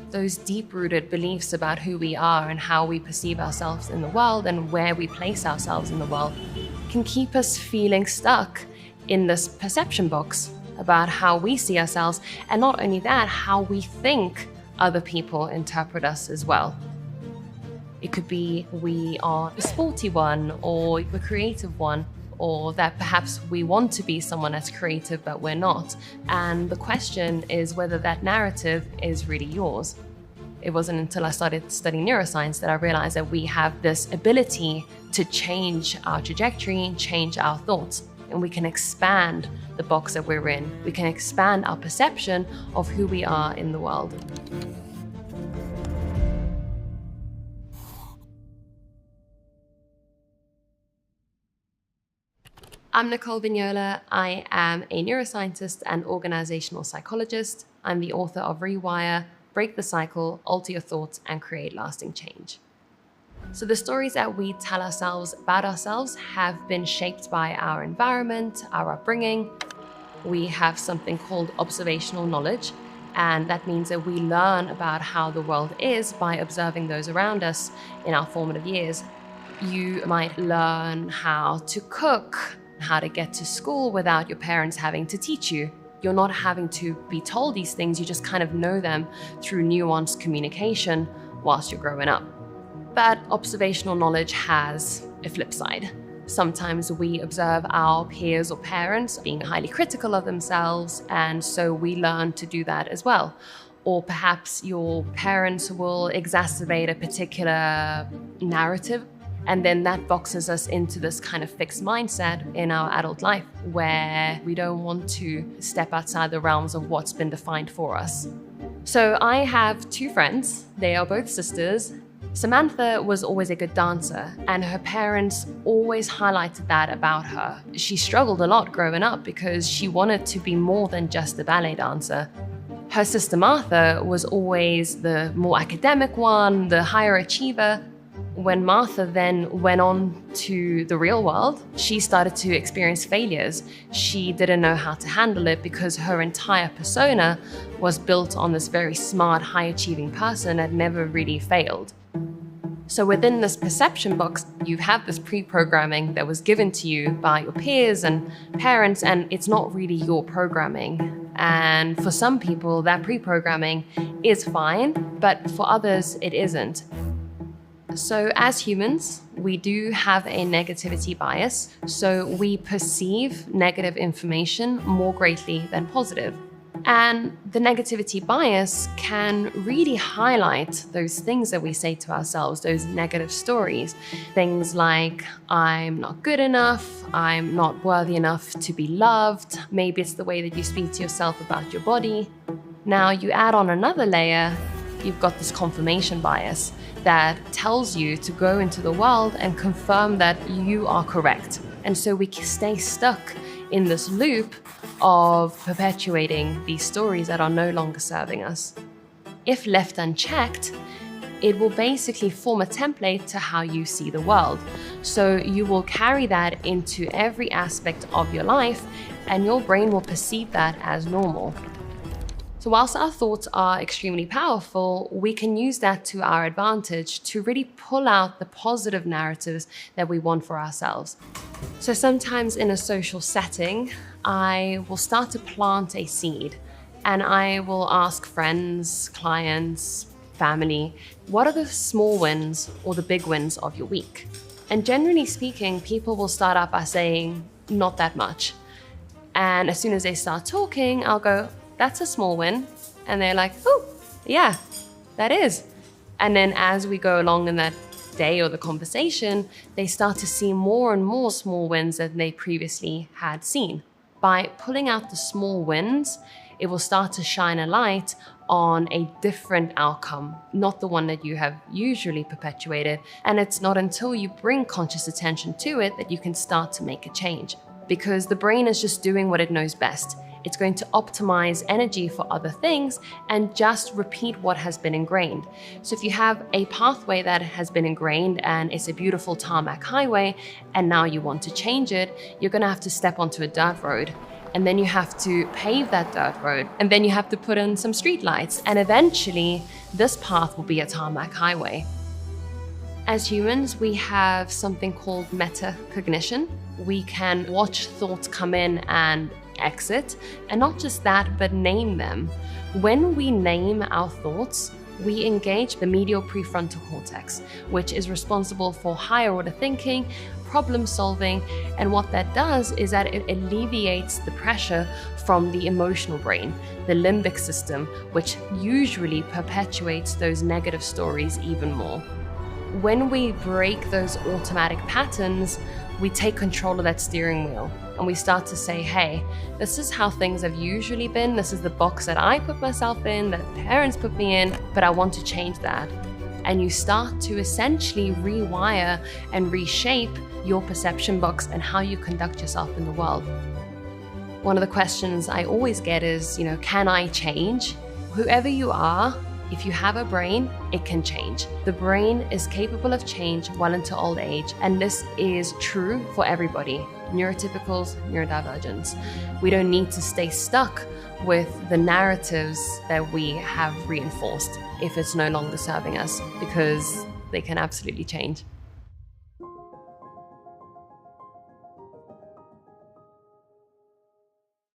those deep-rooted beliefs about who we are and how we perceive ourselves in the world and where we place ourselves in the world can keep us feeling stuck in this perception box about how we see ourselves, and not only that, how we think other people interpret us as well. It could be we are the sporty one or the creative one, or that perhaps we want to be someone that's creative but we're not. And the question is whether that narrative is really yours. It wasn't until I started studying neuroscience that I realized that we have this ability to change our trajectory, change our thoughts, and we can expand the box that we're in. We can expand our perception of who we are in the world. I'm Nicole Vignola. I am a neuroscientist and organizational psychologist. I'm the author of Rewire, Break the Cycle, Alter Your Thoughts, and Create Lasting Change. So the stories that we tell ourselves about ourselves have been shaped by our environment, our upbringing. We have something called observational knowledge, and that means that we learn about how the world is by observing those around us in our formative years. You might learn how to cook, how to get to school without your parents having to teach you. You're not having to be told these things, you just kind of know them through nuanced communication whilst you're growing up. But observational knowledge has a flip side. Sometimes we observe our peers or parents being highly critical of themselves, and so we learn to do that as well. Or perhaps your parents will exacerbate a particular narrative, and then that boxes us into this kind of fixed mindset in our adult life where we don't want to step outside the realms of what's been defined for us. So I have two friends. They are both sisters. Samantha was always a good dancer, and her parents always highlighted that about her. She struggled a lot growing up because she wanted to be more than just a ballet dancer. Her sister Martha was always the more academic one, the higher achiever. When Martha then went on to the real world, she started to experience failures. She didn't know how to handle it because her entire persona was built on this very smart, high-achieving person that never really failed. So within this perception box, you have this pre-programming that was given to you by your peers and parents, and it's not really your programming. And for some people, that pre-programming is fine, but for others, it isn't. So as humans, we do have a negativity bias, so we perceive negative information more greatly than positive. And the negativity bias can really highlight those things that we say to ourselves, those negative stories. Things like, I'm not good enough, I'm not worthy enough to be loved. Maybe it's the way that you speak to yourself about your body. Now you add on another layer, you've got this confirmation bias that tells you to go into the world and confirm that you are correct. And so we stay stuck in this loop of perpetuating these stories that are no longer serving us. If left unchecked, it will basically form a template to how you see the world. So you will carry that into every aspect of your life, and your brain will perceive that as normal. So whilst our thoughts are extremely powerful, we can use that to our advantage to really pull out the positive narratives that we want for ourselves. So sometimes in a social setting, I will start to plant a seed, and I will ask friends, clients, family, what are the small wins or the big wins of your week? And generally speaking, people will start out by saying, not that much. And as soon as they start talking, I'll go, that's a small win. And they're like, oh, yeah, that is. And then as we go along in that day or the conversation, they start to see more and more small wins than they previously had seen. By pulling out the small wins, it will start to shine a light on a different outcome, not the one that you have usually perpetuated. And it's not until you bring conscious attention to it that you can start to make a change, because the brain is just doing what it knows best. It's going to optimize energy for other things and just repeat what has been ingrained. So if you have a pathway that has been ingrained and it's a beautiful tarmac highway, and now you want to change it, you're going to have to step onto a dirt road. And then you have to pave that dirt road. And then you have to put in some street lights. And eventually this path will be a tarmac highway. As humans, we have something called metacognition. We can watch thoughts come in and exit, and not just that, but name them. When we name our thoughts, we engage the medial prefrontal cortex, which is responsible for higher order thinking, problem solving, and what that does is that it alleviates the pressure from the emotional brain, the limbic system, which usually perpetuates those negative stories even more. When we break those automatic patterns, we take control of that steering wheel and we start to say, hey, this is how things have usually been. This is the box that I put myself in, that parents put me in, but I want to change that. And you start to essentially rewire and reshape your perception box and how you conduct yourself in the world. One of the questions I always get is, can I change? Whoever you are, if you have a brain, it can change. The brain is capable of change well into old age, and this is true for everybody. Neurotypicals, neurodivergents. We don't need to stay stuck with the narratives that we have reinforced if it's no longer serving us, because they can absolutely change.